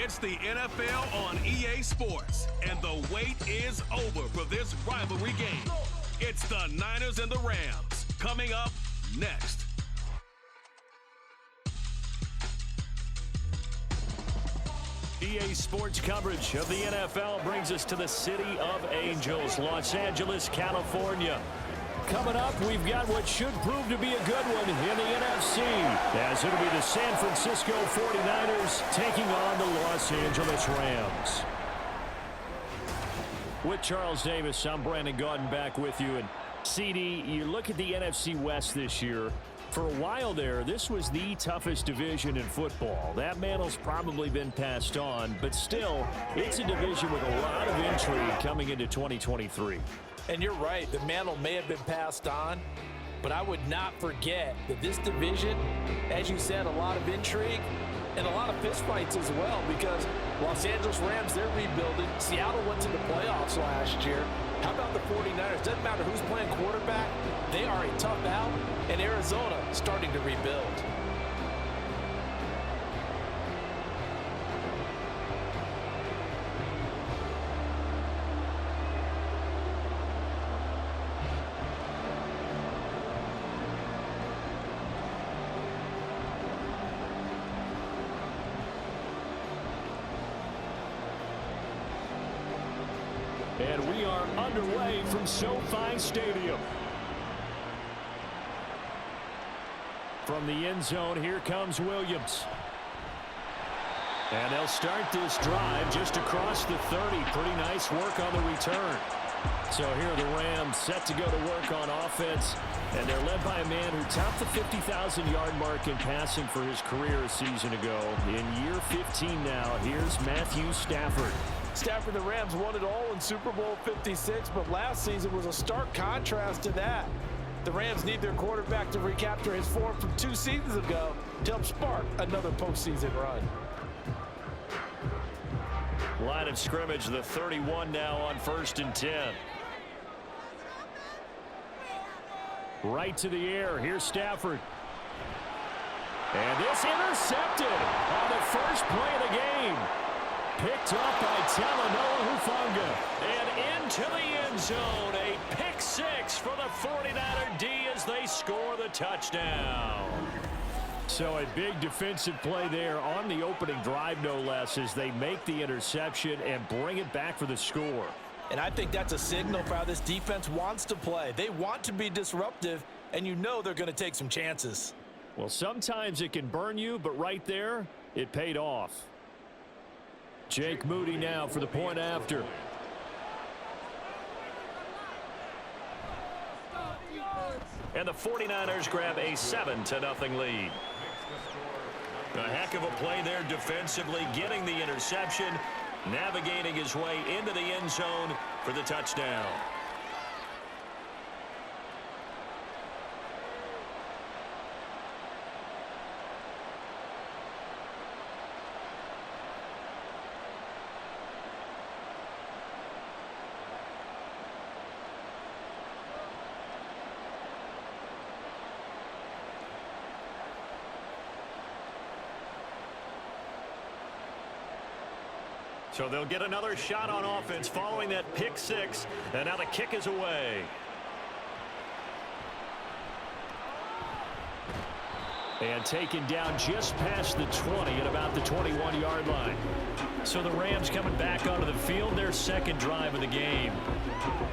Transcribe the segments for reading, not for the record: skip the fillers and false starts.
It's the NFL on EA Sports, and the wait is over for this rivalry game. It's the Niners and the Rams coming up next. EA Sports coverage of the NFL brings us to the City of Angels, Los Angeles, California. Coming up, we've got what should prove to be a good one in the NFC, as it'll be the San Francisco 49ers taking on the Los Angeles Rams. With Charles Davis, I'm Brandon Gaudin back with you. And CD, you look at the NFC West this year. For a while there, this was the toughest division in football. That mantle's probably been passed on, but still, it's a division with a lot of intrigue coming into 2023. And you're right, the mantle may have been passed on, but I would not forget that this division, as you said, a lot of intrigue and a lot of fistfights as well, because Los Angeles Rams, they're rebuilding. Seattle went to the playoffs last year. How about the 49ers? Doesn't matter who's playing quarterback. They are a tough out, and Arizona starting to rebuild. And we are underway from SoFi Stadium. From the end zone, here comes Williams. And they'll start this drive just across the 30. Pretty nice work on the return. So here are the Rams set to go to work on offense. And they're led by a man who topped the 50,000-yard mark in passing for his career a season ago. In year 15 now, here's Matthew Stafford. Stafford, the Rams won it all in Super Bowl 56, but last season was a stark contrast to that. The Rams need their quarterback to recapture his form from 2 seasons ago to help spark another postseason run. Line of scrimmage, the 31 now on 1st and 10. Right to the air. Here's Stafford. And this intercepted on the first play of the game. Picked up by Talanoa Hufanga. And into the end zone. A pick six for the 49er D as they score the touchdown. So a big defensive play there on the opening drive, no less, as they make the interception and bring it back for the score. And I think that's a signal for how this defense wants to play. They want to be disruptive, and you know they're going to take some chances. Well, sometimes it can burn you, but right there, it paid off. Jake Moody now for the point after. And the 49ers grab a 7-0 lead. A heck of a play there defensively, getting the interception, navigating his way into the end zone for the touchdown. So they'll get another shot on offense following that pick six, and now the kick is away. And taken down just past the 20 at about the 21-yard line. So the Rams coming back onto the field, their second drive of the game.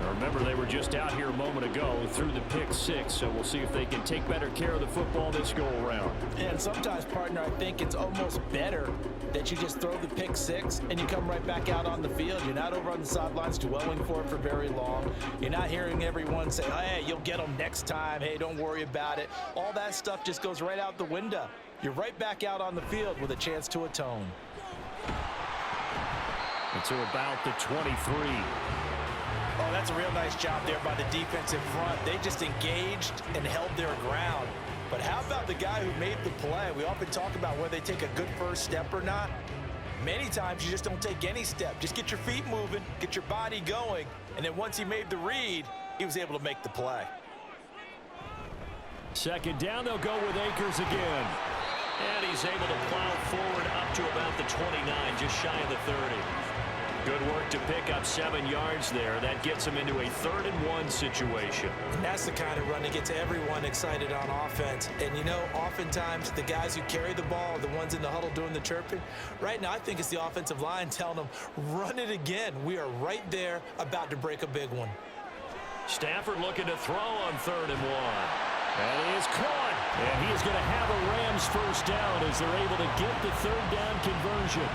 Now remember, they were just out here a moment ago through the pick six, so we'll see if they can take better care of the football this go-around. And sometimes, partner, I think it's almost better that you just throw the pick six and you come right back out on the field. You're not over on the sidelines dwelling for it for very long. You're not hearing everyone say, hey, you'll get them next time. Hey, don't worry about it. All that stuff just goes right out the window. You're right back out on the field with a chance to atone. To about the 23. Oh, that's a real nice job there by the defense in front. They just engaged and held their ground. But how about the guy who made the play? We often talk about whether they take a good first step or not. Many times you just don't take any step. Just get your feet moving, get your body going, and then once he made the read, he was able to make the play. Second down, they'll go with Akers again. And he's able to plow forward up to about the 29, just shy of the 30. Good work to pick up 7 yards there. That gets them into a 3rd-and-1 situation. And that's the kind of run that gets everyone excited on offense. And, you know, oftentimes the guys who carry the ball are the ones in the huddle doing the chirping. Right now, I think it's the offensive line telling them, run it again. We are right there about to break a big one. Stafford looking to throw on 3rd and 1. And he is caught. And he is going to have a Rams first down as they're able to get the 3rd down conversion.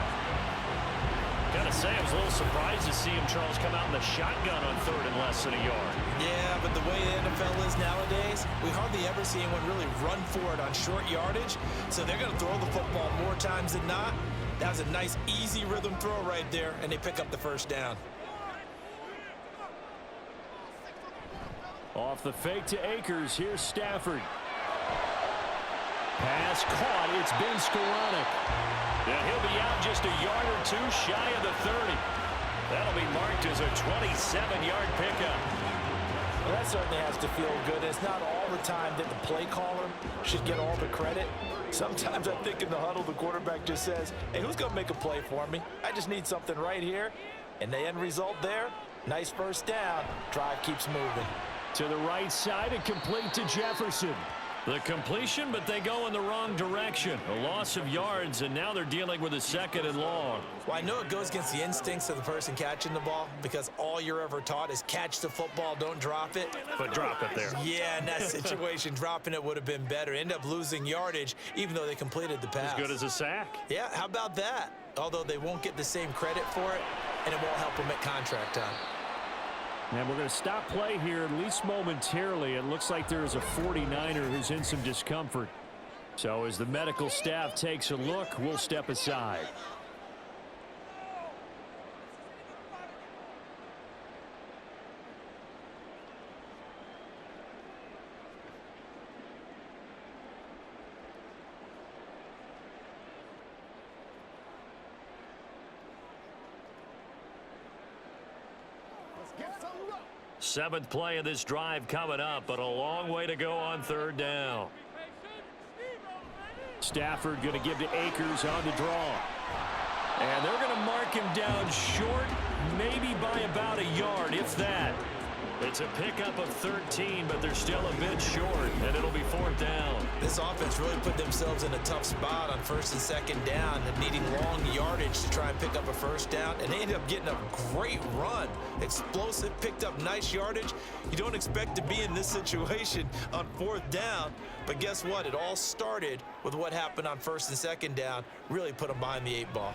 Gotta say, I was a little surprised to see him, Charles, come out in the shotgun on 3rd and less than a yard. Yeah, but the way the NFL is nowadays, we hardly ever see anyone really run for it on short yardage. So they're going to throw the football more times than not. That was a nice, easy rhythm throw right there, and they pick up the first down. Off the fake to Akers. Here's Stafford. Pass caught. It's been Skoranek. And he'll be out just a yard or 2 shy of the 30. That'll be marked as a 27-yard pickup. Well, that certainly has to feel good. It's not all the time that the play caller should get all the credit. Sometimes I think in the huddle, the quarterback just says, hey, who's going to make a play for me? I just need something right here. And the end result there, nice first down. Drive keeps moving. To the right side and complete to Jefferson. The completion, but they go in the wrong direction. A loss of yards, and now they're dealing with a 2nd and long. Well, I know it goes against the instincts of the person catching the ball because all you're ever taught is catch the football, don't drop it. But drop it there. Yeah, in that situation, dropping it would have been better. End up losing yardage, even though they completed the pass. As good as a sack. Yeah, how about that? Although they won't get the same credit for it, and it won't help them at contract time. And we're going to stop play here, at least momentarily. It looks like there's a 49er who's in some discomfort. So as the medical staff takes a look, we'll step aside. Seventh play of this drive coming up, but a long way to go on 3rd down. Stafford going to give to Akers on the draw. And they're going to mark him down short, maybe by about a yard, if that. It's a pickup of 13, but they're still a bit short, and it'll be 4th down. This offense really put themselves in a tough spot on 1st and 2nd down and needing long yardage to try and pick up a first down, and they ended up getting a great run. Explosive, picked up nice yardage. You don't expect to be in this situation on 4th down, but guess what? It all started with what happened on 1st and 2nd down. Really put them behind the 8 ball.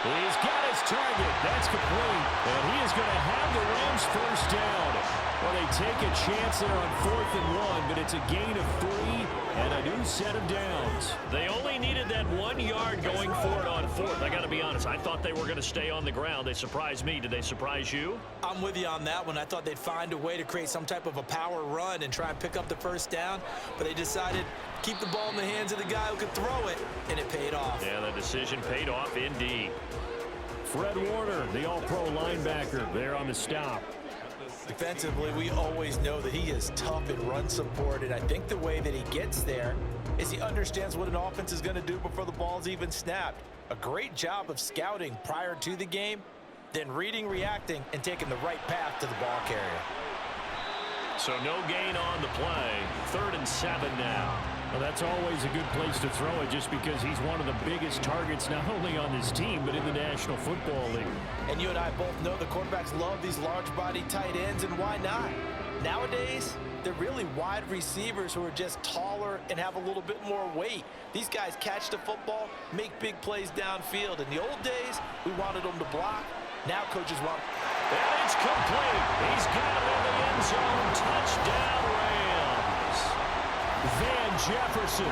He's got his target. That's complete. And he is going to have the Rams first down. Well, they take a chance there on 4th and 1, but it's a gain of 3 and a new set of downs. They only needed that 1 yard going for it on 4th. I got to be honest. I thought they were going to stay on the ground. They surprised me. Did they surprise you? I'm with you on that one. I thought they'd find a way to create some type of a power run and try and pick up the first down, but they decided keep the ball in the hands of the guy who could throw it, and it paid off. Yeah, the decision paid off indeed. Fred Warner, the all-pro linebacker, there on the stop. Defensively, we always know that he is tough in run support, and I think the way that he gets there is he understands what an offense is going to do before the ball's even snapped. A great job of scouting prior to the game, then reading, reacting, and taking the right path to the ball carrier. So no gain on the play. 3rd and 7 now. Well, that's always a good place to throw it just because he's one of the biggest targets not only on this team but in the National Football League. And you and I both know the quarterbacks love these large-body tight ends, and why not? Nowadays, they're really wide receivers who are just taller and have a little bit more weight. These guys catch the football, make big plays downfield. In the old days, we wanted them to block. Now coaches want... And it's complete. He's got it in the end zone. Touchdown, Rams. Van Jefferson,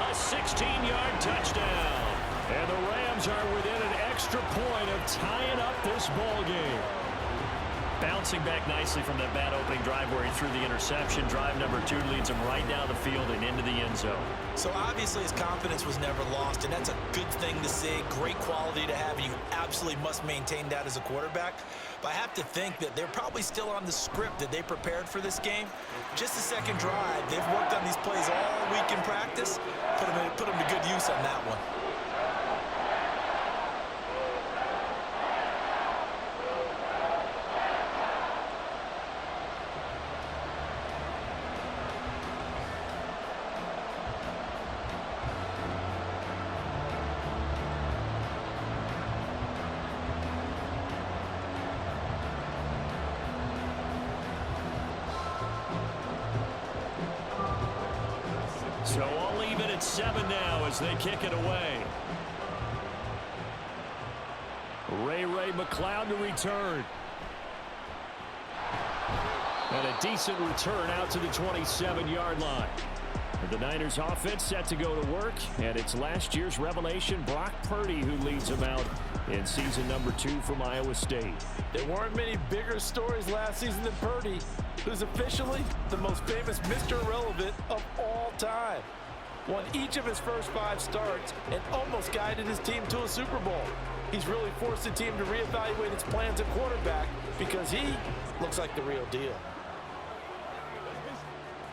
a 16-yard touchdown. And the Rams are within an extra point of tying up this ball game. Bouncing back nicely from that bad opening drive where he threw the interception. Drive number 2 leads him right down the field and into the end zone. So obviously his confidence was never lost, and that's a good thing to see. Great quality to have. You absolutely must maintain that as a quarterback. But I have to think that they're probably still on the script that they prepared for this game. Just the second drive. They've worked on these plays all week in practice. Put them to good use on that one. 7 now as they kick it away. Ray McLeod to return. And a decent return out to the 27-yard line. The Niners offense set to go to work, and it's last year's revelation, Brock Purdy, who leads them out in season number 2 from Iowa State. There weren't many bigger stories last season than Purdy, who's officially the most famous Mr. Irrelevant of all time. Won each of his first 5 starts and almost guided his team to a Super Bowl. He's really forced the team to reevaluate its plans at quarterback because he looks like the real deal.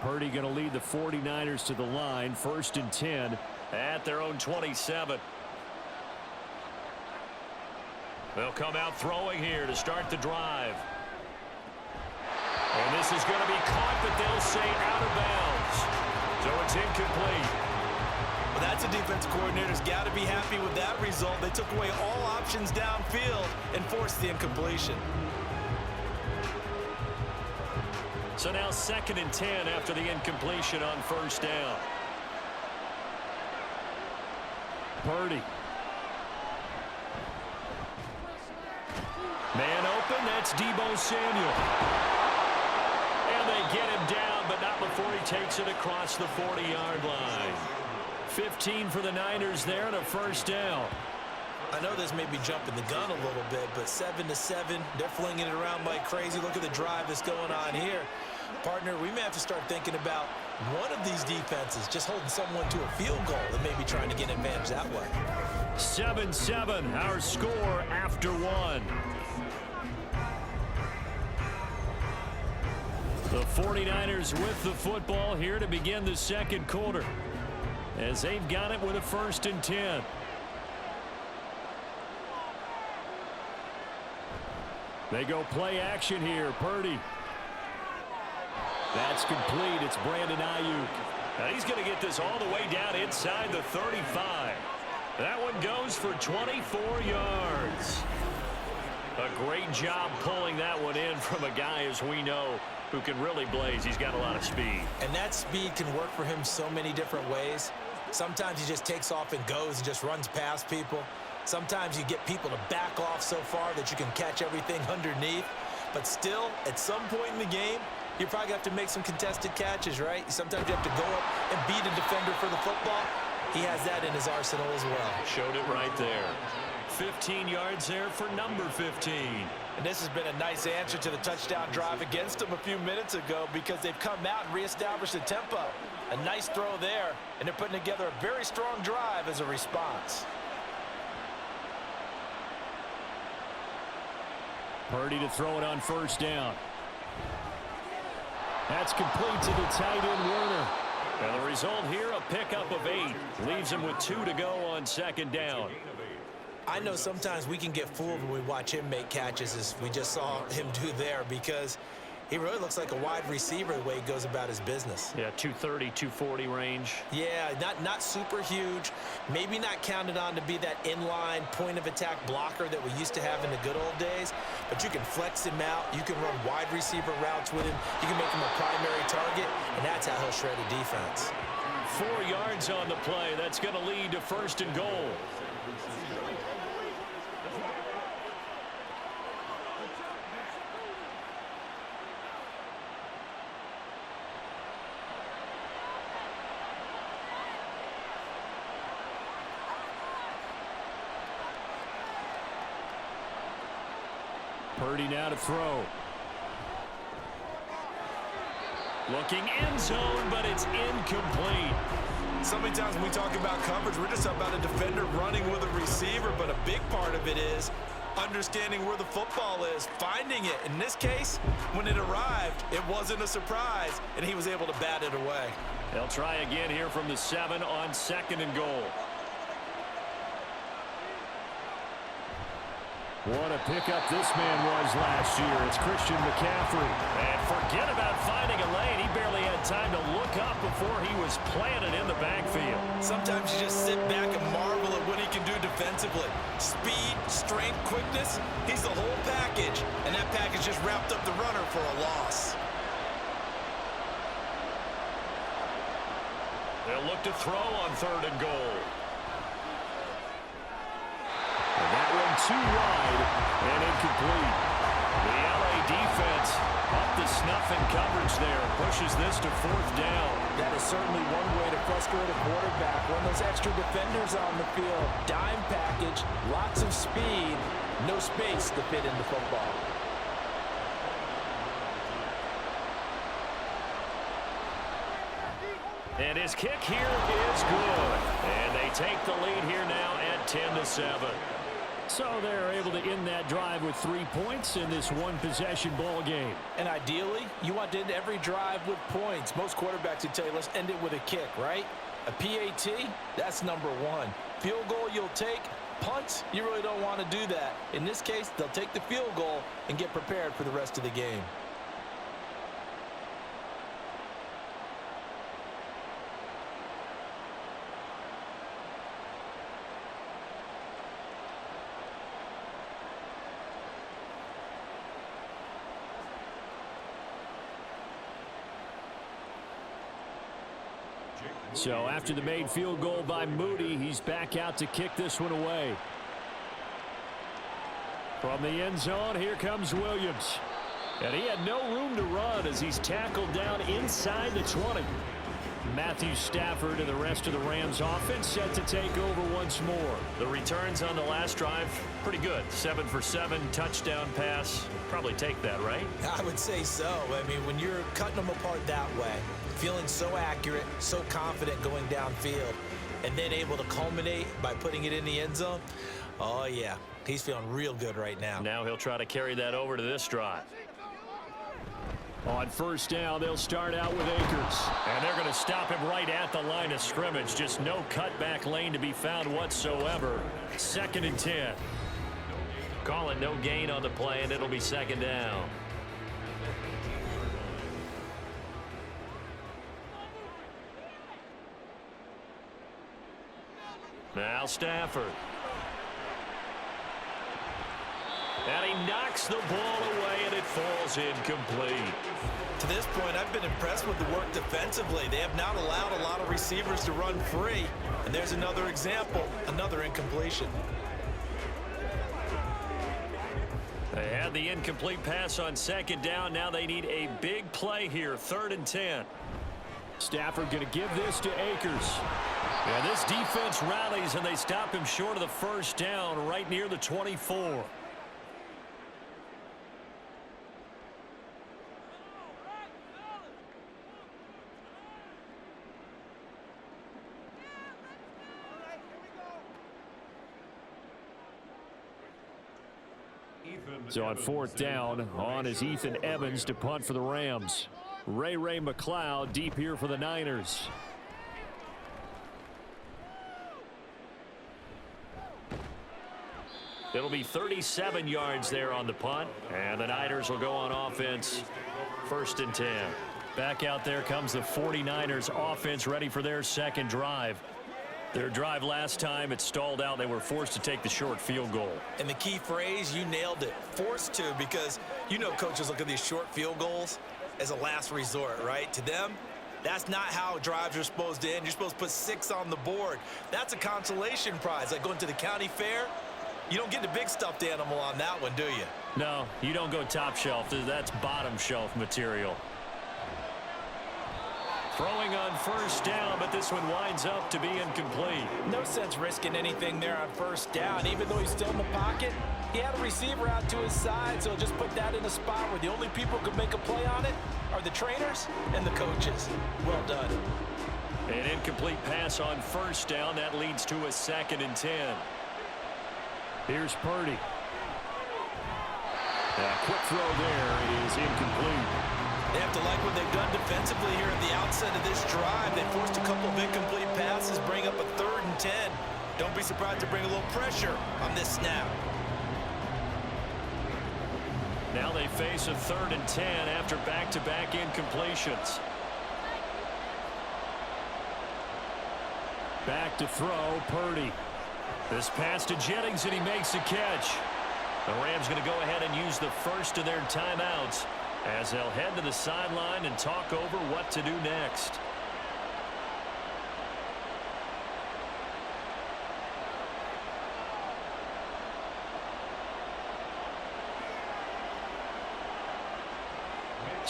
Purdy going to lead the 49ers to the line, 1st and 10 at their own 27. They'll come out throwing here to start the drive. And this is going to be caught, but they'll say out of bounds. So it's incomplete. Well, that's a defensive coordinator's got to be happy with that result. They took away all options downfield and forced the incompletion. So now 2nd and 10 after the incompletion on 1st down. Purdy. Man open, that's Deebo Samuel. And they get him down, but not before he takes it across the 40-yard line. 15 for the Niners there and a 1st down. I know this may be jumping the gun a little bit, but 7-7, they're flinging it around like crazy. Look at the drive that's going on here. Partner, we may have to start thinking about one of these defenses just holding someone to a field goal and maybe trying to get an advantage that way. 7-7, our score after 1. The 49ers with the football here to begin the 2nd quarter, as they've got it with a 1st and 10. They go play action here. Purdy. That's complete. It's Brandon Ayuk. Now he's going to get this all the way down inside the 35. That one goes for 24 yards. A great job pulling that one in from a guy, as we know, who can really blaze. He's got a lot of speed. And that speed can work for him so many different ways. Sometimes he just takes off and goes and just runs past people. Sometimes you get people to back off so far that you can catch everything underneath. But still, at some point in the game, you're probably going to have to make some contested catches, right? Sometimes you have to go up and beat a defender for the football. He has that in his arsenal as well. Showed it right there. 15 yards there for number 15. And this has been a nice answer to the touchdown drive against them a few minutes ago because they've come out and reestablished the tempo. A nice throw there, and they're putting together a very strong drive as a response. Purdy to throw it on 1st down. That's complete to the tight end, Werner. And the result here, a pickup of 8. Leaves him with 2 to go on 2nd down. I know sometimes we can get fooled when we watch him make catches, as we just saw him do there, because he really looks like a wide receiver the way he goes about his business. Yeah, 230, 240 range. Yeah, not super huge. Maybe not counted on to be that inline point-of-attack blocker that we used to have in the good old days. But you can flex him out. You can run wide receiver routes with him. You can make him a primary target, and that's how he'll shred a defense. 4 yards on the play. That's going to lead to 1st and goal. Purdy now to throw. Looking end zone, but it's incomplete. So many times when we talk about coverage, we're just talking about a defender running with a receiver, but a big part of it is understanding where the football is, finding it. In this case, when it arrived, it wasn't a surprise, and he was able to bat it away. They'll try again here from the 7 on 2nd and goal. What a pickup this man was last year. It's Christian McCaffrey. And forget about finding a lane. He barely had time to look up before he was planted in the backfield. Sometimes you just sit back and marvel at what he can do defensively. Speed, strength, quickness, he's the whole package. And that package just wrapped up the runner for a loss. They'll look look to throw on 3rd and goal. And that one too wide and incomplete. The LA defense up the snuff in coverage there. Pushes this to 4th down. That is certainly one way to frustrate a quarterback. When those extra defenders on the field. Dime package, lots of speed, no space to fit in the football. And his kick here is good. And they take the lead here now at 10-7. So they're able to end that drive with 3 points in this one-possession ball game. And ideally, you want to end every drive with points. Most quarterbacks would tell you, let's end it with a kick, right? A PAT, that's number 1. Field goal you'll take. Punts, you really don't want to do that. In this case, they'll take the field goal and get prepared for the rest of the game. So after the made field goal by Moody, he's back out to kick this one away. From the end zone, here comes Williams. And he had no room to run as he's tackled down inside the 20. Matthew Stafford and the rest of the Rams offense set to take over once more. The returns on the last drive, pretty good. 7 for 7, touchdown pass. Probably take that, right? I would say so. I mean, when you're cutting them apart that way, feeling so accurate, so confident going downfield, and then able to culminate by putting it in the end zone, oh, yeah, he's feeling real good right now. Now he'll try to carry that over to this drive. On 1st down, they'll start out with Akers. And they're going to stop him right at the line of scrimmage. Just no cutback lane to be found whatsoever. 2nd and 10. Calling no gain on the play, and it'll be 2nd down. Now Stafford. And he knocks the ball away, and it falls incomplete. To this point, I've been impressed with the work defensively. They have not allowed a lot of receivers to run free. And there's another example, another incompletion. They had the incomplete pass on 2nd down. Now they need a big play here, 3rd and 10. Stafford going to give this to Akers. And this defense rallies, and they stop him short of the 1st down right near the 24. So on 4th down, on is Ethan Evans to punt for the Rams. Ray McLeod deep here for the Niners. It'll be 37 yards there on the punt, and the Niners will go on offense. 1st and 10. Back out there comes the 49ers offense, ready for their 2nd drive. Their drive last time, it stalled out. They were forced to take the short field goal. And the key phrase, you nailed it, forced to, because you know coaches look at these short field goals as a last resort, right? To them, that's not how drives are supposed to end. You're supposed to put 6 on the board. That's a consolation prize. Like going to the county fair, you don't get the big stuffed animal on that one, do you? No, you don't go top shelf. That's bottom shelf material. Throwing on 1st down, but this one winds up to be incomplete. No sense risking anything there on 1st down. Even though he's still in the pocket, he had a receiver out to his side, so just put that in a spot where the only people who can make a play on it are the trainers and the coaches. Well done. An incomplete pass on 1st down. That leads to a 2nd and 10. Here's Purdy. A quick throw there is incomplete. They have to like what they've done defensively here at the outset of this drive. They forced a couple of incomplete passes, bring up a 3rd and 10. Don't be surprised to bring a little pressure on this snap. Now they face a 3rd and 10 after back-to-back incompletions. Back to throw, Purdy. This pass to Jennings, and he makes a catch. The Rams going to go ahead and use the first of their timeouts as they'll head to the sideline and talk over what to do next.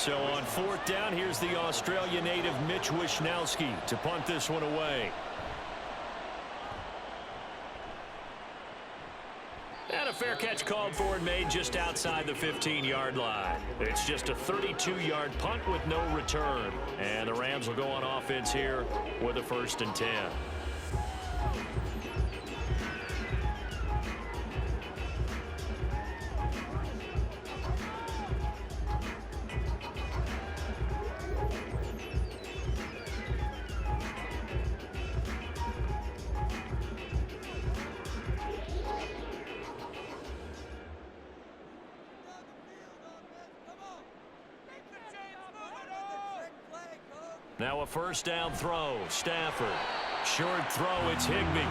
So on fourth down, here's the Australia native Mitch Wishnowski to punt this one away. And a fair catch called for and made just outside the 15-yard line. It's just a 32-yard punt with no return. And the Rams will go on offense here with a 1st and 10. Now a 1st down throw. Stafford. Short throw. It's Higbee.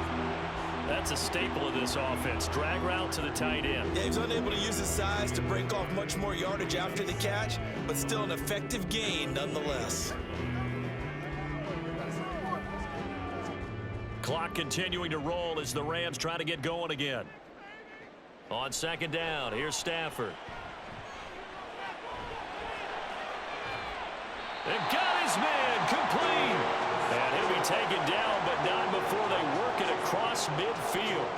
That's a staple of this offense. Drag route to the tight end. Yeah, he's unable to use his size to break off much more yardage after the catch, but still an effective gain nonetheless. Clock continuing to roll as the Rams try to get going again. On 2nd down, here's Stafford. And got his man complete. And he'll be taken down, but not before they work it across midfield.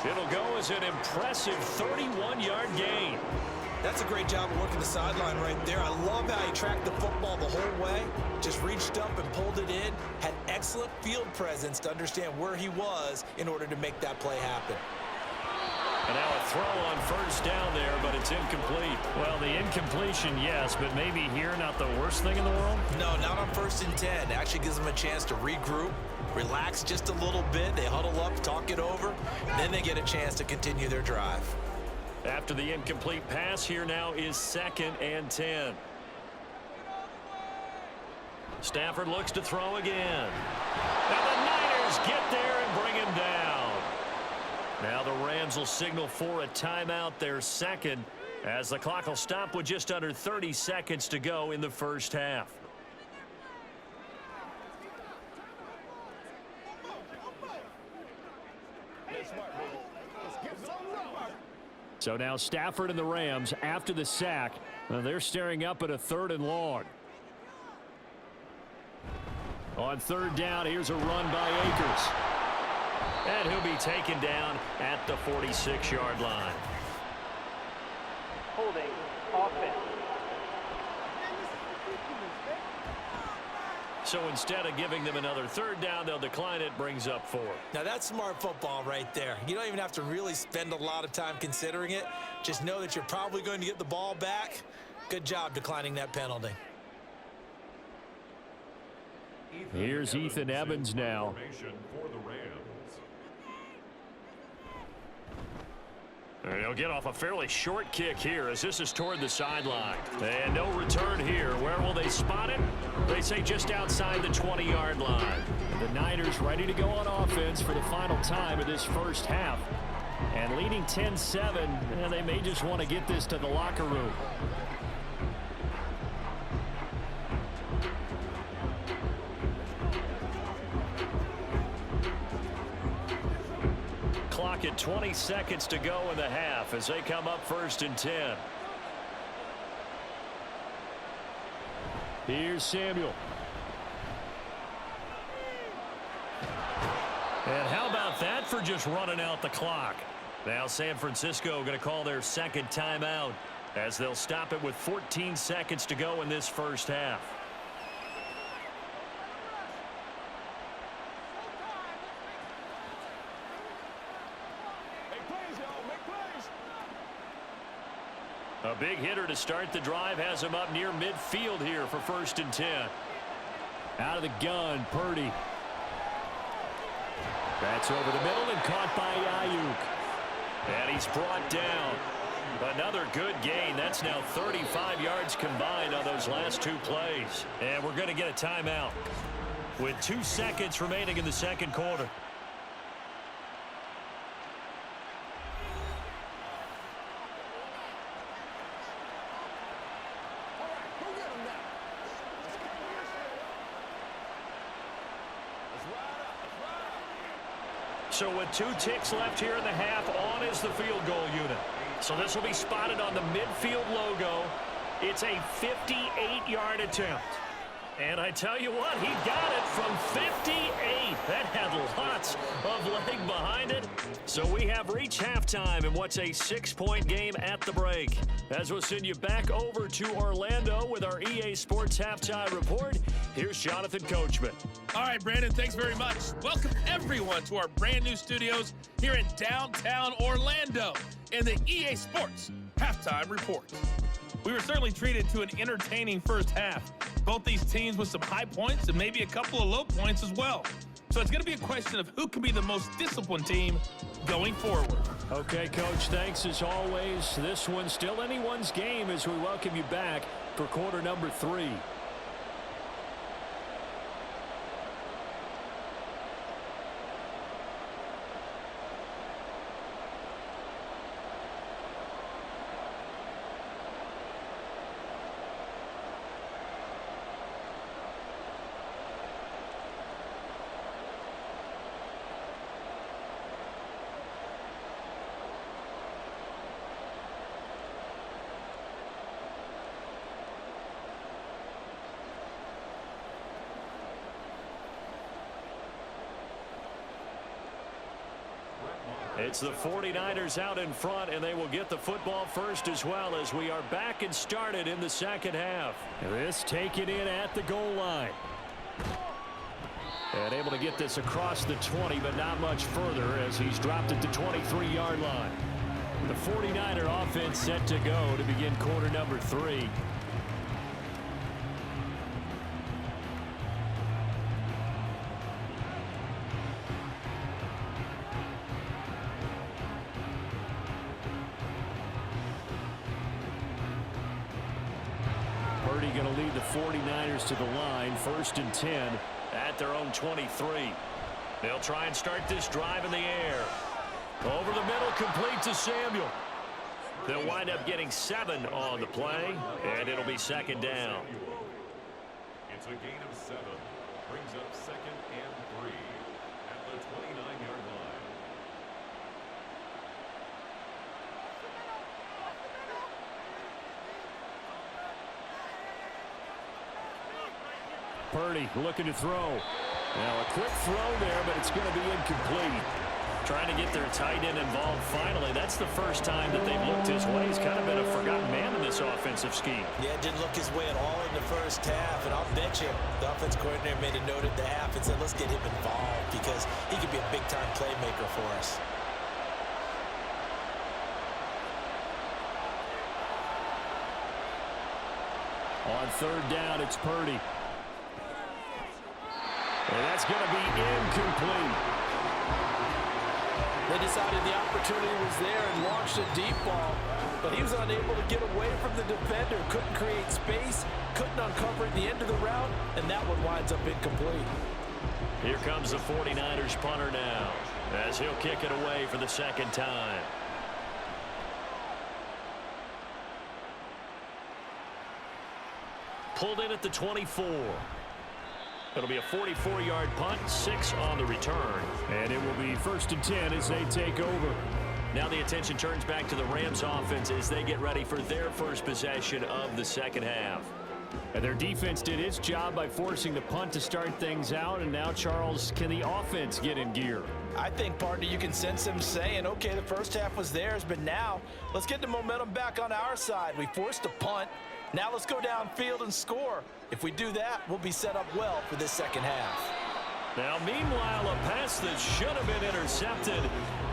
It'll go as an impressive 31-yard gain. That's a great job of working the sideline right there. I love how he tracked the football the whole way. Just reached up and pulled it in. Had excellent field presence to understand where he was in order to make that play happen. And now a throw on 1st down there, but it's incomplete. Well, the incompletion, yes, but maybe here not the worst thing in the world? No, not on 1st and 10. It actually gives them a chance to regroup, relax just a little bit. They huddle up, talk it over, then they get a chance to continue their drive. After the incomplete pass, here now is 2nd and 10. Stafford looks to throw again. Now the Niners get there and bring him down. Now the Rams will signal for a timeout, their 2nd, as the clock will stop with just under 30 seconds to go in the 1st half. So now Stafford and the Rams, after the sack, they're staring up at a 3rd and long. On 3rd down, here's a run by Akers. And he'll be taken down at the 46-yard line. Holding offense. So instead of giving them another 3rd down, they'll decline it, brings up 4. Now that's smart football right there. You don't even have to really spend a lot of time considering it. Just know that you're probably going to get the ball back. Good job declining that penalty. Here's Ethan Evans now. He'll get off a fairly short kick here as this is toward the sideline. And no return here. Where will they spot it? They say just outside the 20-yard line. The Niners ready to go on offense for the final time of this 1st half. And leading 10-7, and they may just want to get this to the locker room. Clock at 20 seconds to go in the half as they come up 1st and 10. Here's Samuel. And how about that for just running out the clock? Now San Francisco going to call their 2nd timeout as they'll stop it with 14 seconds to go in this 1st half. A big hitter to start the drive has him up near midfield here for 1st and 10. Out of the gun, Purdy. That's over the middle and caught by Ayuk. And he's brought down. Another good gain. That's now 35 yards combined on those last 2 plays. And we're going to get a timeout with 2 seconds remaining in the 2nd quarter. So with 2 ticks left here in the half, on is the field goal unit. So this will be spotted on the midfield logo It's a 58-yard attempt. And I tell you what, he got it from 58. That had lots of leg behind it. So we have reached halftime in what's a 6-point game at the break. As we'll send you back over to Orlando with our EA Sports Halftime Report, here's Jonathan Coachman. All right, Brandon, thanks very much. Welcome, everyone, to our brand new studios here in downtown Orlando in the EA Sports Halftime Report. We were certainly treated to an entertaining first half. Both these teams with some high points and maybe a couple of low points as well. So it's going to be a question of who can be the most disciplined team going forward. Okay, Coach, thanks as always. This one's still anyone's game as we welcome you back for quarter number 3. It's the 49ers out in front, and they will get the football first as well as we are back and started in the second half. This taken in at the goal line. And able to get this across the 20, but not much further as he's dropped it to 23-yard line. The 49er offense set to go to begin quarter number 3. Going to lead the 49ers to the line, 1st and 10 at their own 23. They'll try and start this drive in the air. Over the middle, complete to Samuel. They'll wind up getting 7 on the play, and it'll be second down. It's a gain of 7. Brings up 2nd and 3 at the 29-yard line. Purdy looking to throw. Now a quick throw there, but it's going to be incomplete. Trying to get their tight end involved finally. That's the first time that they've looked his way. He's kind of been a forgotten man in this offensive scheme. Yeah, didn't look his way at all in the first half. And I'll bet you the offense coordinator made a note at the half and said, let's get him involved because he could be a big-time playmaker for us. On 3rd down, it's Purdy. And that's going to be incomplete. They decided the opportunity was there and launched a deep ball, but he was unable to get away from the defender, couldn't create space, couldn't uncover at the end of the route, and that one winds up incomplete. Here comes the 49ers punter now, as he'll kick it away for the second time. Pulled in at the 24. It'll be a 44-yard punt, 6 on the return. And it will be 1st and 10 as they take over. Now the attention turns back to the Rams offense as they get ready for their first possession of the second half. And their defense did its job by forcing the punt to start things out. And now, Charles, can the offense get in gear? I think, partner, you can sense them saying, okay, the first half was theirs, but now let's get the momentum back on our side. We forced a punt. Now let's go downfield and score. If we do that, we'll be set up well for this second half. Now, meanwhile, a pass that should have been intercepted,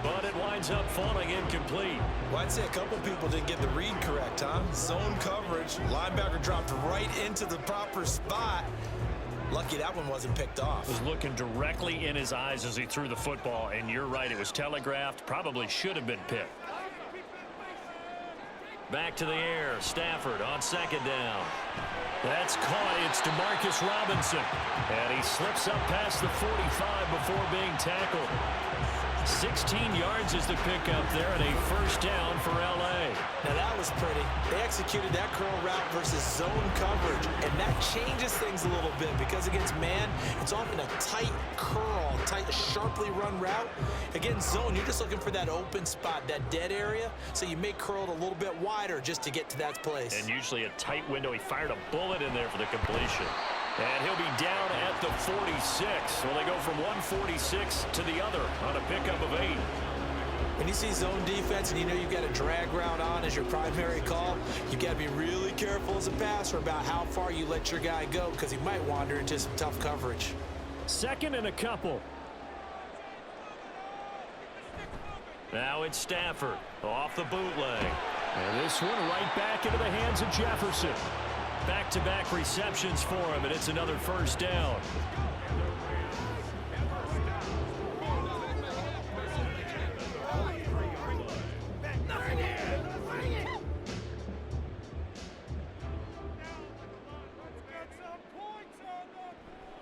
but it winds up falling incomplete. Well, I'd say a couple people didn't get the read correct, huh? Zone coverage. Linebacker dropped right into the proper spot. Lucky that one wasn't picked off. Was looking directly in his eyes as he threw the football, and you're right, it was telegraphed. Probably should have been picked. Back to the air. Stafford on 2nd down. That's caught. It's DeMarcus Robinson. And he slips up past the 45 before being tackled. 16 yards is the pickup there and a first down for L.A. Now that was pretty. They executed that curl route versus zone coverage, and that changes things a little bit because against man, it's often a tight curl, tight, sharply run route. Against zone, you're just looking for that open spot, that dead area, so you may curl it a little bit wider just to get to that place. And usually a tight window. He fired a bullet in there for the completion. And he'll be down at the 46. Well, they go from 146 to the other on a pickup of 8. When you see zone defense and you know you've got a drag route on as your primary call, you've got to be really careful as a passer about how far you let your guy go because he might wander into some tough coverage. Second and a couple. Now it's Stafford off the bootleg. And this one right back into the hands of Jefferson. Back-to-back receptions for him, and it's another first down.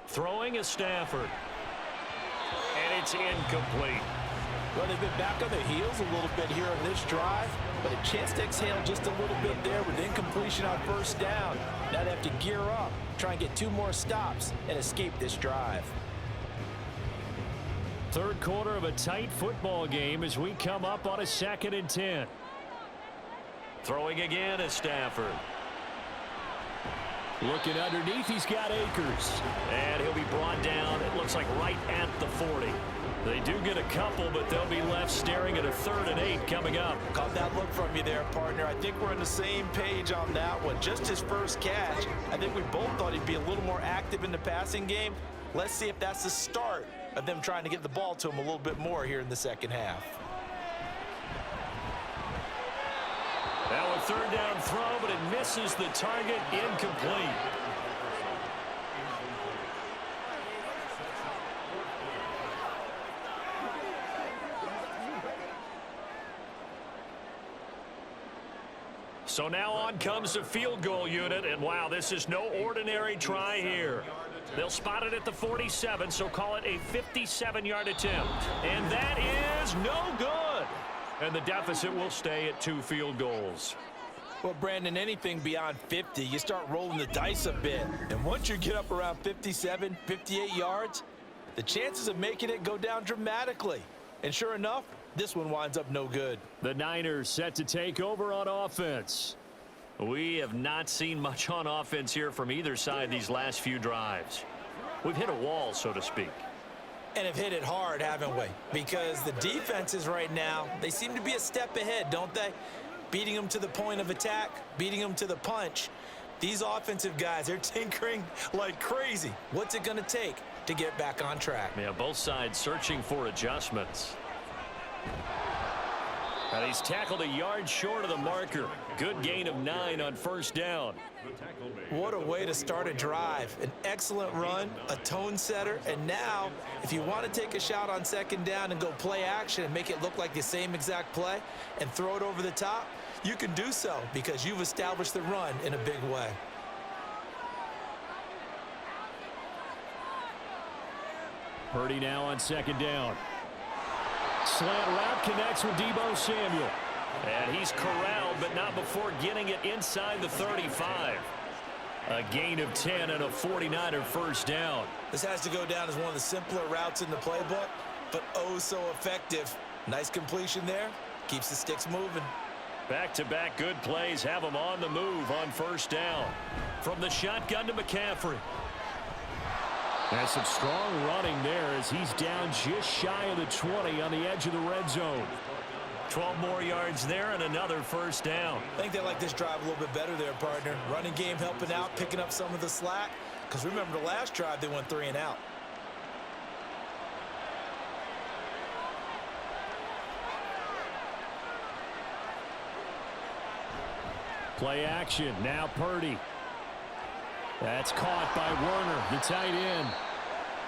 Throwing is Stafford. And it's incomplete. Well, they've been back on their heels a little bit here on this drive, but a chance to exhale just a little bit there with incompletion on first down. Now they have to gear up, try and get 2 more stops, and escape this drive. Third quarter of a tight football game as we come up on a 2nd and 10. Throwing again is Stafford. Looking underneath, he's got Akers. And he'll be brought down, it looks like right at the 40. They do get a couple, but they'll be left staring at a 3rd and 8 coming up. Caught that look from you there, partner. I think we're on the same page on that one. Just his first catch. I think we both thought he'd be a little more active in the passing game. Let's see if that's the start of them trying to get the ball to him a little bit more here in the second half. Now a 3rd down throw, but it misses the target, incomplete. So now on comes the field goal unit, and wow, this is no ordinary try here. They'll spot it at the 47, so call it a 57-yard attempt. And that is no good. And the deficit will stay at 2 field goals. Well, Brandon, anything beyond 50, you start rolling the dice a bit. And once you get up around 57, 58 yards, the chances of making it go down dramatically. And sure enough, this one winds up no good. The Niners set to take over on offense. We have not seen much on offense here from either side these last few drives. We've hit a wall, so to speak. And have hit it hard, haven't we? Because the defenses right now, they seem to be a step ahead, don't they? Beating them to the point of attack, beating them to the punch. These offensive guys, they're tinkering like crazy. What's it going to take to get back on track? Yeah, both sides searching for adjustments. And he's tackled a yard short of the marker. Good gain of 9 on first down. What a way to start a drive. An excellent run, a tone setter, and now if you want to take a shot on 2nd down and go play action and make it look like the same exact play and throw it over the top, you can do so because you've established the run in a big way. Purdy now on 2nd down. Slant route connects with Deebo Samuel. And he's corralled, but not before getting it inside the 35. A gain of 10 and a 49er first down. This has to go down as one of the simpler routes in the playbook, but oh so effective. Nice completion there. Keeps the sticks moving. Back-to-back good plays have him on the move on first down. From the shotgun to McCaffrey. There's some strong running there as he's down just shy of the 20 on the edge of the red zone. 12 more yards there and another first down. I think they like this drive a little bit better there, partner. Running game helping out, picking up some of the slack. Because remember the last drive, they went 3 and out. Play action. Now Purdy. That's caught by Werner, the tight end.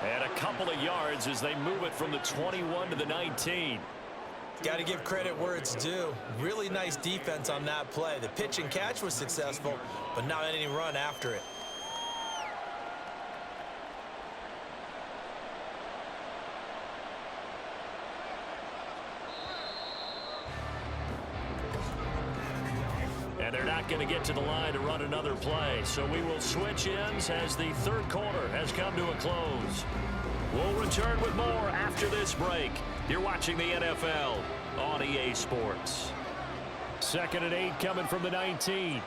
And a couple of yards as they move it from the 21 to the 19. Got to give credit where it's due. Really nice defense on that play. The pitch and catch was successful, but not any run after it. They're not going to get to the line to run another play, so we will switch ends as the third quarter has come to a close. We'll return with more after this break. You're watching the NFL on EA Sports. 2nd and 8 coming from the 19.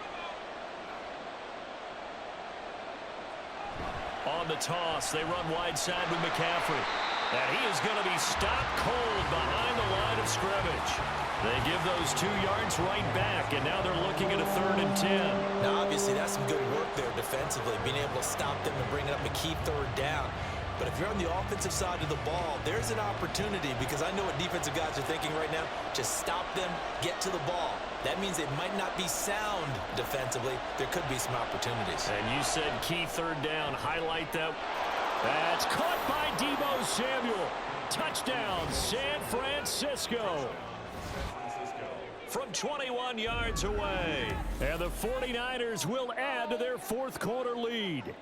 On the toss, they run wide side with McCaffrey. And he is going to be stopped cold behind the line of scrimmage. They give those 2 yards right back, and now they're looking at a 3rd and 10. Now, obviously, that's some good work there defensively, being able to stop them and bring it up a key 3rd down. But if you're on the offensive side of the ball, there's an opportunity, because I know what defensive guys are thinking right now. Just stop them, get to the ball. That means it might not be sound defensively. There could be some opportunities. And you said key 3rd down. Highlight that. That's caught by Deebo Samuel. Touchdown, San Francisco. From 21 yards away. And the 49ers will add to their 4th quarter lead.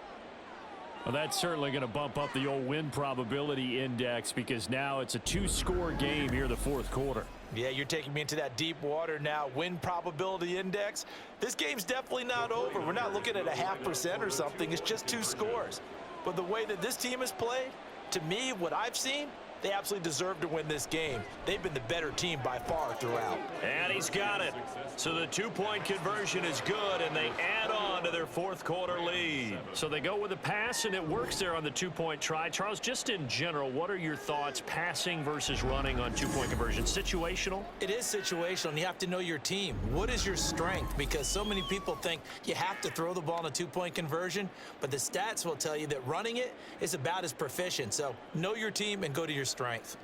Well, that's certainly going to bump up the old win probability index, because now it's a 2-score game here in the 4th quarter. Yeah, you're taking me into that deep water now. Win probability index. This game's definitely not over. We're not looking at a 0.5% or something. It's just 2 scores. But the way that this team has played, to me, what I've seen, they absolutely deserve to win this game. They've been the better team by far throughout. And he's got it. So the 2-point conversion is good, and they add on to their 4th quarter lead. So they go with a pass, and it works there on the 2-point try. Charles, just in general, what are your thoughts passing versus running on 2-point conversion? Situational? It is situational, and you have to know your team. What is your strength? Because so many people think you have to throw the ball in a 2-point conversion, but the stats will tell you that running it is about as proficient. So know your team and go to your strength.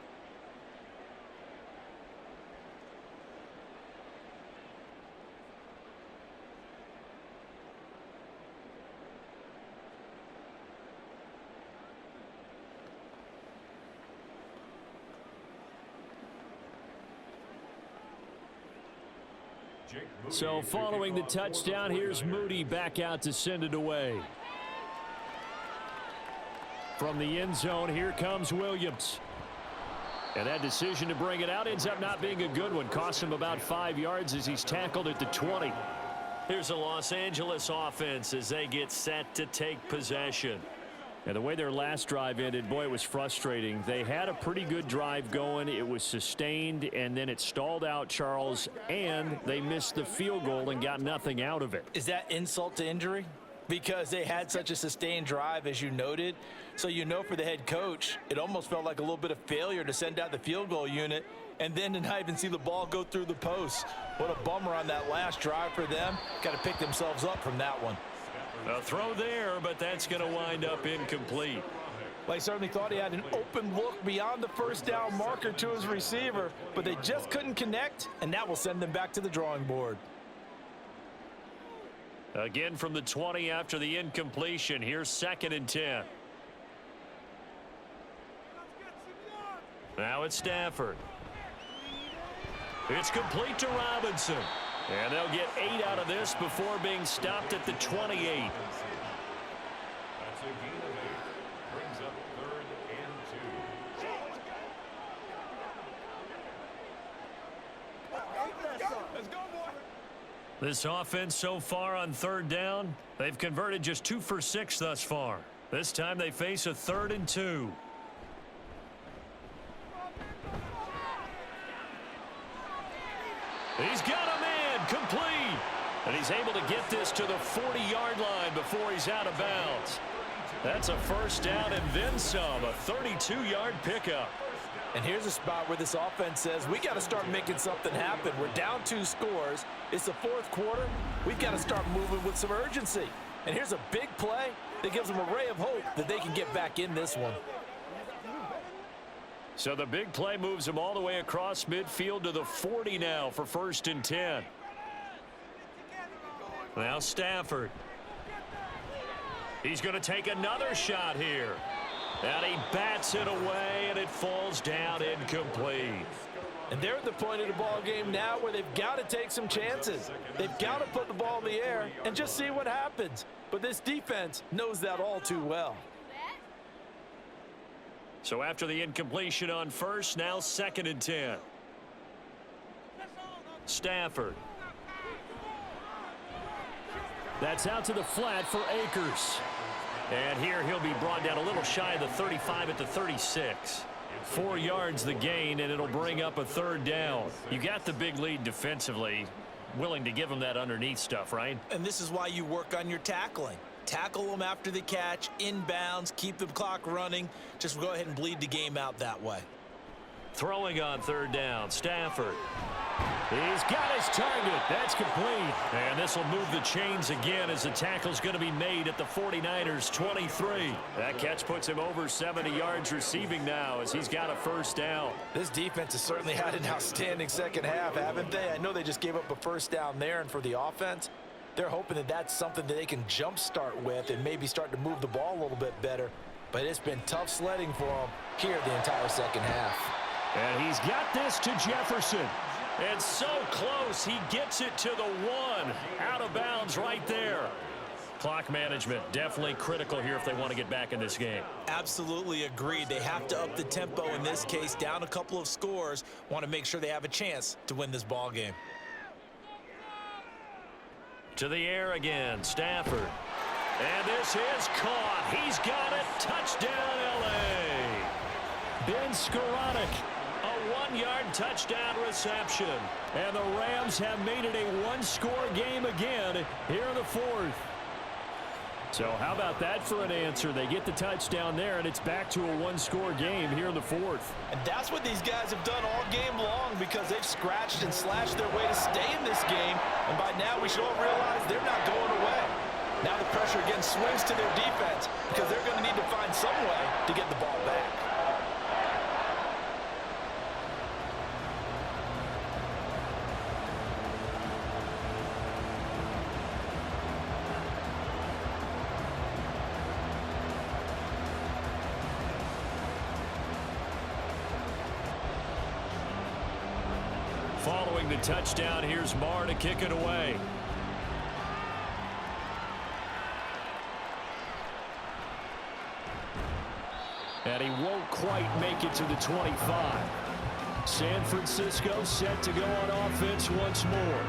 So following the touchdown, here's Moody back out to send it away. From the end zone, here comes Williams. And that decision to bring it out ends up not being a good one. Cost him about 5 yards as he's tackled at the 20. Here's a Los Angeles offense as they get set to take possession. And the way their last drive ended, boy, it was frustrating. They had a pretty good drive going. It was sustained, and then it stalled out, Charles, and they missed the field goal and got nothing out of it. Is that insult to injury? Because they had such a sustained drive, as you noted. So you know, for the head coach, it almost felt like a little bit of failure to send out the field goal unit and then to not even see the ball go through the post. What a bummer on that last drive for them. Got to pick themselves up from that one. A throw there, but that's going to wind up incomplete. Well, he certainly thought he had an open look beyond the 1st down marker to his receiver, but they just couldn't connect, and that will send them back to the drawing board. Again from the 20 after the incompletion. Here's 2nd and 10. Now it's Stafford. It's complete to Robinson. And they'll get 8 out of this before being stopped at the 28. That's a gain of 8. Brings up 3rd and 2. Let's go, boy. This offense so far on 3rd down, they've converted just 2 for 6 thus far. This time they face a 3rd and 2. He's got a man complete. And he's able to get this to the 40-yard line before he's out of bounds. That's a 1st down and then some, a 32-yard pickup. And here's a spot where this offense says, we got to start making something happen. We're down 2 scores. It's the 4th quarter. We've got to start moving with some urgency. And here's a big play that gives them a ray of hope that they can get back in this one. So the big play moves them all the way across midfield to the 40 now for 1st and 10. Now Stafford. He's going to take another shot here. And he bats it away, and it falls down incomplete. And they're at the point of the ball game now where they've got to take some chances. They've got to put the ball in the air and just see what happens. But this defense knows that all too well. So after the incompletion on 1st, now 2nd and 10. Stafford. That's out to the flat for Akers. And here he'll be brought down a little shy of the 35 at the 36. 4 yards the gain, and it'll bring up a third down. You got the big lead defensively. Willing to give them that underneath stuff, right? And this is why you work on your tackling. Tackle them after the catch, inbounds, keep the clock running. Just go ahead and bleed the game out that way. Throwing on third down, Stafford. He's got his target. That's complete. And this will move the chains again as the tackle's going to be made at the 49ers 23. That catch puts him over 70 yards receiving now as he's got a first down. This defense has certainly had an outstanding second half, haven't they? I know they just gave up a first down there, and for the offense, they're hoping that that's something that they can jumpstart with and maybe start to move the ball a little bit better. But it's been tough sledding for them here the entire second half. And he's got this to Jefferson. And so close, he gets it to the 1. Out of bounds right there. Clock management definitely critical here if they want to get back in this game. Absolutely agreed. They have to up the tempo in this case, down a couple of scores. Want to make sure they have a chance to win this ball game. To the air again, Stafford. And this is caught. He's got it. Touchdown, L.A. Ben Skoranek. A 1-yard touchdown reception. And the Rams have made it a one-score game again here in the fourth. So how about that for an answer? They get the touchdown there, and it's back to a one-score game here in the fourth. And that's what these guys have done all game long because they've scratched and slashed their way to stay in this game. And by now we should all realize they're not going away. Now the pressure again swings to their defense because they're going to need to find some way to get the ball back. Following the touchdown, here's Marr to kick it away. And he won't quite make it to the 25. San Francisco set to go on offense once more.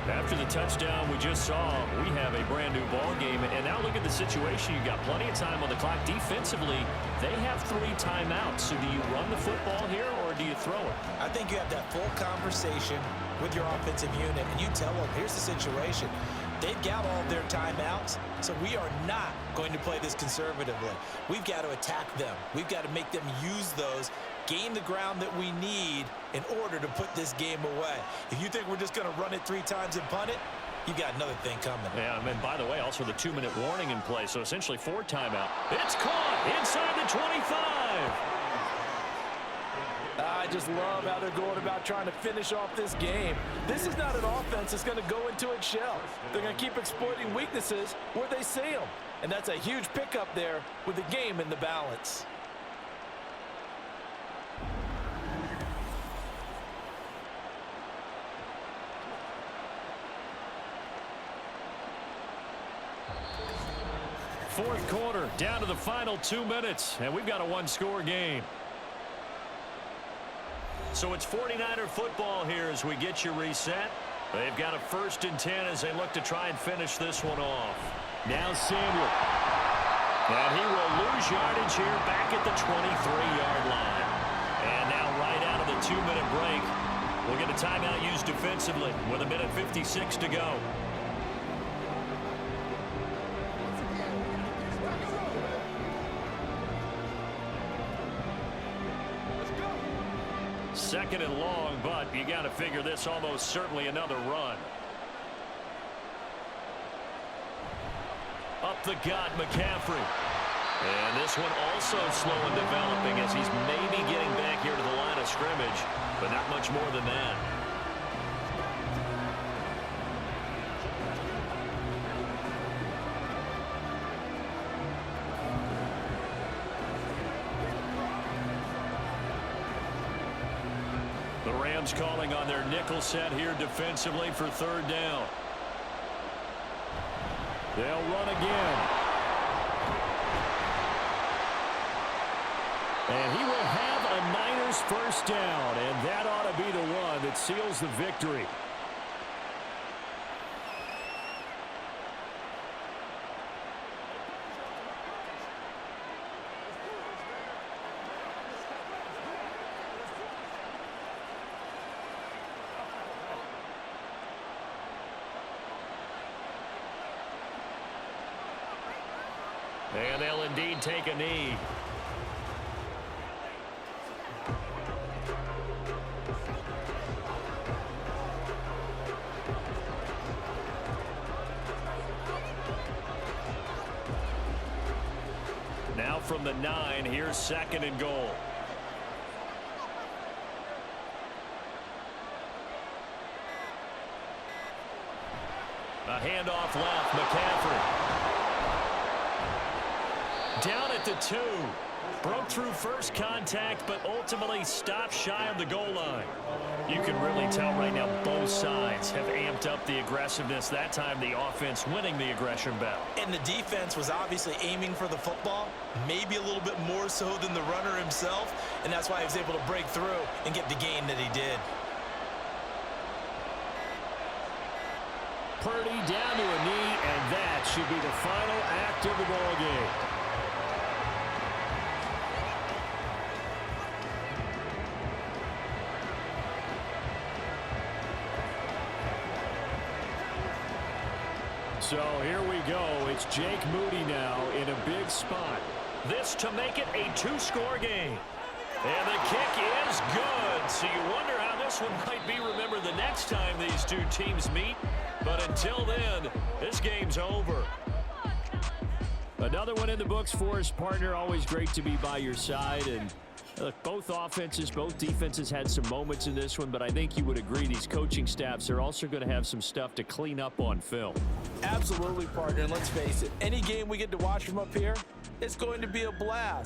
After the touchdown we just saw, we have a brand new ball game. And now look at the situation. You've got plenty of time on the clock. Defensively, they have 3 timeouts. So do you run the football here or do you throw it? I think you have that full conversation with your offensive unit, and you tell them, here's the situation. They've got all their timeouts, so we are not going to play this conservatively. We've got to attack them. We've got to make them use those, gain the ground that we need in order to put this game away. If you think we're just going to run it 3 times and punt it, you got another thing coming. Yeah, and by the way, also the 2-minute warning in play, so essentially 4 timeout. It's caught inside the 25. I just love how they're going about trying to finish off this game. This is not an offense that's going to go into its shell. They're going to keep exploiting weaknesses where they see them. And that's a huge pickup there with the game in the balance. Fourth quarter, down to the final 2 minutes, and we've got a one-score game. So it's 49er football here as we get you reset. They've got a 1st and 10 as they look to try and finish this one off. Now Samuel. And he will lose yardage here back at the 23-yard line. And now right out of the 2-minute break, we'll get a timeout used defensively with 1:56 to go. Second and long, but you got to figure this almost certainly another run. Up the gut, McCaffrey. And this one also slow in developing as he's maybe getting back here to the line of scrimmage, but not much more than that. The Rams calling on their nickel set here defensively for 3rd down. They'll run again. And he will have a Niners 1st down, and that ought to be the one that seals the victory. And they'll indeed take a knee. Now from the 9, here's 2nd and goal. A handoff left, McCaffrey. Down at the 2. Broke through first contact, but ultimately stopped shy of the goal line. You can really tell right now both sides have amped up the aggressiveness. That time the offense winning the aggression battle. And the defense was obviously aiming for the football, maybe a little bit more so than the runner himself, and that's why he was able to break through and get the gain that he did. Purdy down to a knee, and that should be the final act of the ball game. So here we go. It's Jake Moody now in a big spot. This to make it a 2-score game. And the kick is good. So you wonder how this one might be remembered the next time these two teams meet. But until then, this game's over. Another one in the books for his partner. Always great to be by your side. And look, both offenses, both defenses had some moments in this one, but I think you would agree these coaching staffs are also going to have some stuff to clean up on film. Absolutely, partner. And let's face it, any game we get to watch from up here, it's going to be a blast.